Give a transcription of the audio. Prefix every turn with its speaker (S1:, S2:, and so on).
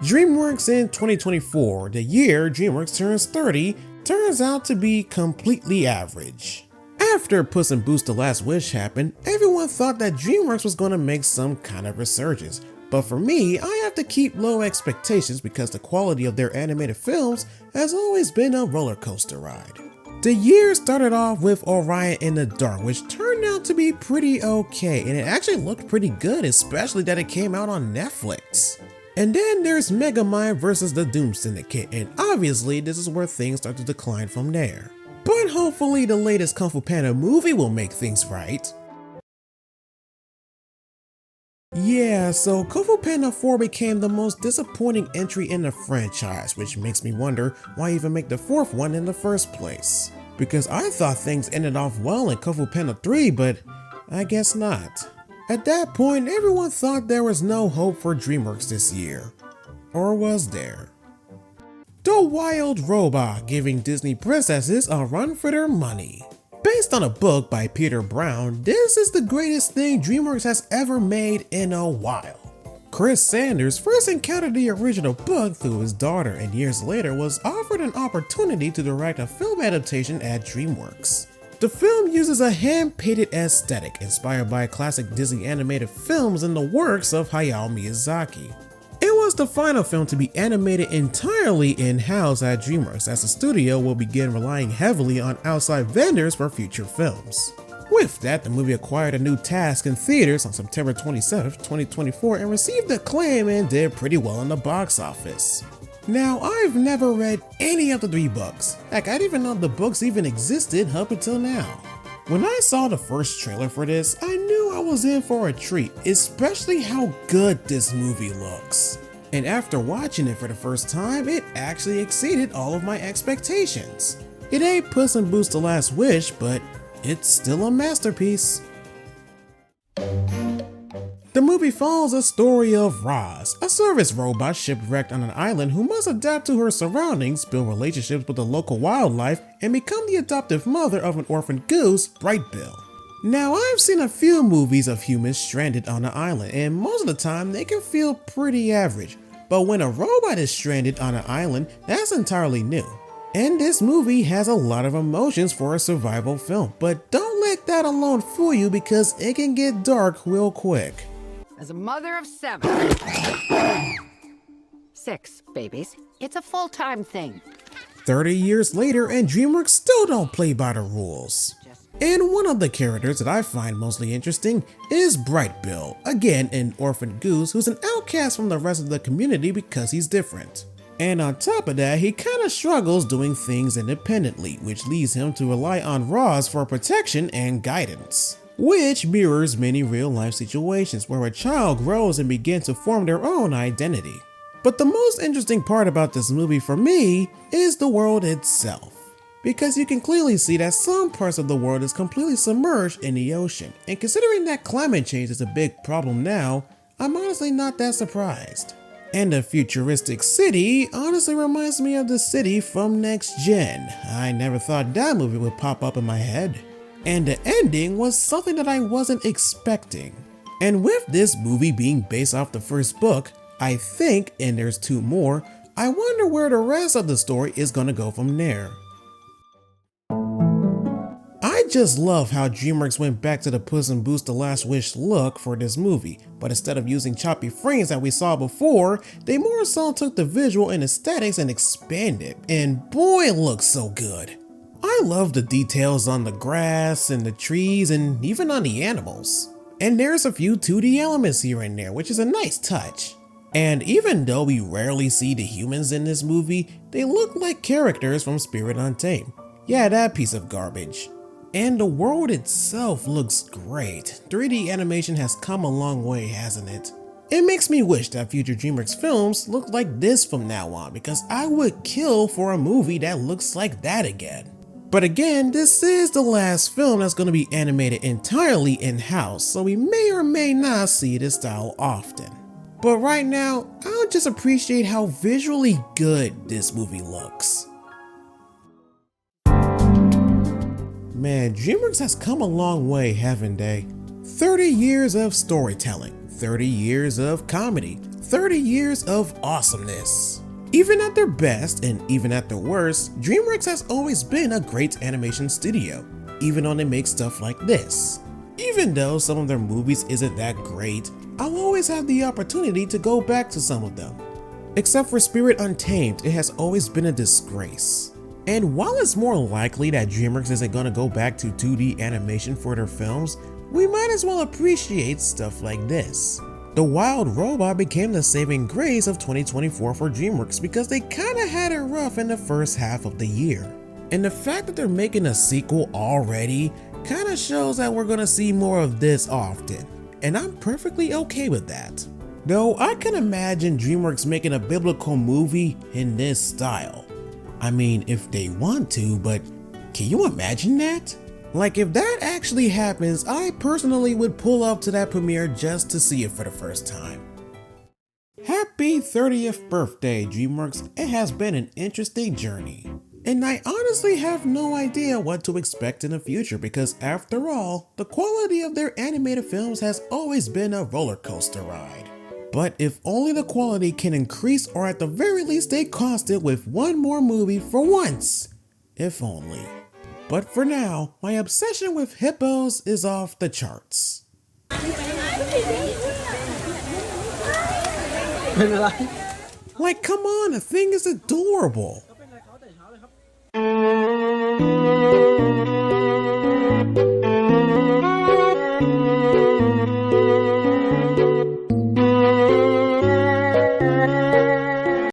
S1: DreamWorks in 2024, the year DreamWorks turns 30, turns out to be completely average. After Puss in Boots: The Last Wish happened, everyone thought that DreamWorks was going to make some kind of resurgence. But for me, I have to keep low expectations because the quality of their animated films has always been a roller coaster ride. The year started off with Orion in the Dark, which turned out to be pretty okay, and it actually looked pretty good, especially that it came out on Netflix. And then there's Megamind vs. the Doom Syndicate, and obviously this is where things start to decline from there. But hopefully the latest Kung Fu Panda movie will make things right. Yeah, so Kung Fu Panda 4 became the most disappointing entry in the franchise, which makes me wonder why even make the fourth one in the first place. Because I thought things ended off well in Kung Fu Panda 3, but I guess not. At that point, everyone thought there was no hope for DreamWorks this year. Or was there? The Wild Robot, giving Disney princesses a run for their money. Based on a book by Peter Brown, this is the greatest thing DreamWorks has ever made in a while. Chris Sanders first encountered the original book through his daughter and years later was offered an opportunity to direct a film adaptation at DreamWorks. The film uses a hand-painted aesthetic inspired by classic Disney animated films in the works of Hayao Miyazaki. It was the final film to be animated entirely in-house at DreamWorks, as the studio will begin relying heavily on outside vendors for future films. With that, the movie acquired a new task in theaters on September 27, 2024 and received acclaim and did pretty well in the box office. Now, I've never read any of the 3 books. Heck, I didn't even know the books even existed up until now. When I saw the first trailer for this, I knew I was in for a treat, especially how good this movie looks. And after watching it for the first time, it actually exceeded all of my expectations. It ain't Puss in Boots: The Last Wish, but it's still a masterpiece. The movie follows a story of Roz, a service robot shipwrecked on an island who must adapt to her surroundings, build relationships with the local wildlife, and become the adoptive mother of an orphan goose, Brightbill. Now, I've seen a few movies of humans stranded on an island, and most of the time they can feel pretty average. But when a robot is stranded on an island, that's entirely new. And this movie has a lot of emotions for a survival film, but don't let that alone fool you because it can get dark real quick.
S2: As a mother of 7. 6 babies. It's a full-time thing.
S1: 30 years later and DreamWorks still don't play by the rules. And one of the characters that I find mostly interesting is Brightbill, again an orphan goose who's an outcast from the rest of the community because he's different. And on top of that, he kinda struggles doing things independently, which leads him to rely on Roz for protection and guidance. Which mirrors many real-life situations where a child grows and begins to form their own identity. But the most interesting part about this movie for me is the world itself. Because you can clearly see that some parts of the world is completely submerged in the ocean, and considering that climate change is a big problem now, I'm honestly not that surprised. And the futuristic city honestly reminds me of the city from Next Gen. I never thought that movie would pop up in my head. And the ending was something that I wasn't expecting. And with this movie being based off the first book, I think, and there's 2 more, I wonder where the rest of the story is gonna go from there. I just love how DreamWorks went back to the Puss in Boots: The Last Wish look for this movie, but instead of using choppy frames that we saw before, they more so took the visual and aesthetics and expanded, and boy, it looks so good. I love the details on the grass and the trees and even on the animals. And there's a few 2D elements here and there, which is a nice touch. And even though we rarely see the humans in this movie, they look like characters from Spirit Untamed. Yeah, that piece of garbage. And the world itself looks great. 3D animation has come a long way, hasn't it? It makes me wish that future DreamWorks films look like this from now on, because I would kill for a movie that looks like that again. But again, this is the last film that's going to be animated entirely in-house, so we may or may not see this style often. But right now, I'll just appreciate how visually good this movie looks. Man, DreamWorks has come a long way, haven't they? 30 years of storytelling, 30 years of comedy, 30 years of awesomeness. Even at their best and even at their worst, DreamWorks has always been a great animation studio, even when they make stuff like this. Even though some of their movies isn't that great, I'll always have the opportunity to go back to some of them. Except for Spirit Untamed, it has always been a disgrace. And while it's more likely that DreamWorks isn't gonna go back to 2D animation for their films, we might as well appreciate stuff like this. The Wild Robot became the saving grace of 2024 for DreamWorks because they kinda had it rough in the first half of the year. And the fact that they're making a sequel already kinda shows that we're gonna see more of this often, and I'm perfectly okay with that. Though I can imagine DreamWorks making a biblical movie in this style. I mean, if they want to, but can you imagine that? Like, if that actually happens, I personally would pull up to that premiere just to see it for the first time. Happy 30th birthday, DreamWorks. It has been an interesting journey. And I honestly have no idea what to expect in the future because after all, the quality of their animated films has always been a roller coaster ride. But if only the quality can increase or at the very least stay constant with one more movie for once. If only. But for now, my obsession with hippos is off the charts. Like, come on, the thing is adorable.